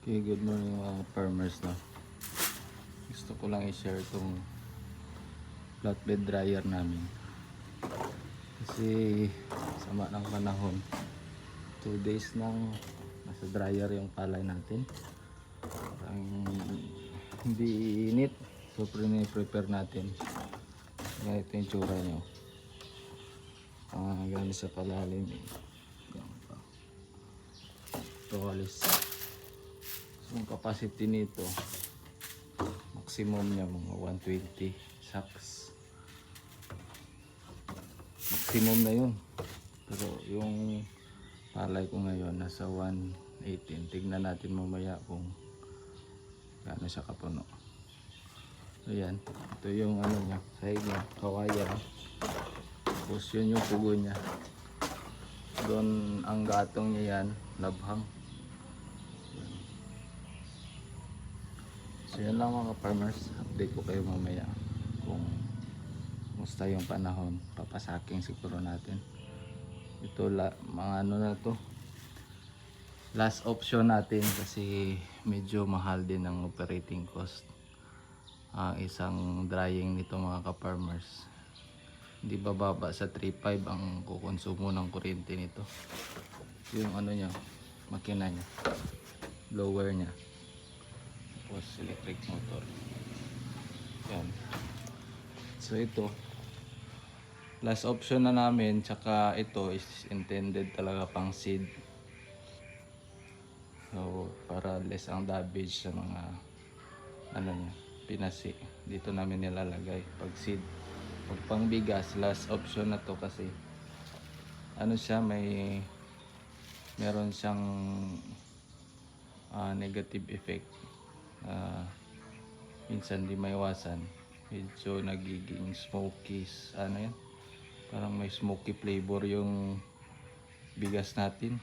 Okay, good morning mga farmers na. Gusto ko lang i-share itong flatbed dryer namin. Kasi sama ng panahon. 2 days nang nasa dryer yung palay natin. Ang hindi init. So prepare natin. Ganito yung tsura nyo. Ganito sa palalim. Ito alis. Yung capacity nito maximum niya mga 120 sacks, maximum na yun. Pero yung palay ko ngayon nasa 118. Tignan natin mamaya kung gaano siya kapuno. So yan, ito yung ano niya, sahig niya, kawayan. Tapos yun yung pugo niya. Doon ang gatong niya yan, labhang. So yan lang mga farmers, update ko kayo mamaya kung musta yung panahon. Papasaking siguro natin. Ito mga ano na to, last option natin kasi medyo mahal din ang operating cost. Isang drying nito mga ka-farmers, hindi bababa sa 3.5 ang kukonsumo ng kuryente nito. Yung ano niya, makina niya, blower niya, tapos electric motor. Yan. So ito last option na namin, tsaka ito is intended talaga pang seed. So para less ang damage sa mga ano niya, pinasi. Dito namin nilalagay pag seed. Pag pang bigas, last option na to kasi ano siya, meron siyang negative effect. Minsan di maiwasan, medyo nagiging smoky, ano yan, parang may smoky flavor yung bigas natin.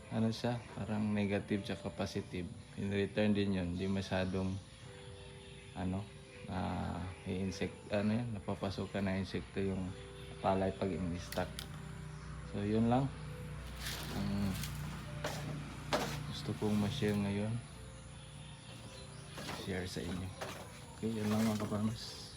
Ano siya, parang negative tsaka positive. In return din yun, di masyadong ano, insect, ano yan, napapasukan na insekto yung palay pag in-stock. So yun lang ang gusto kong ma-share ngayon, share sa inyo. Okay, yun lang mga kaparmas.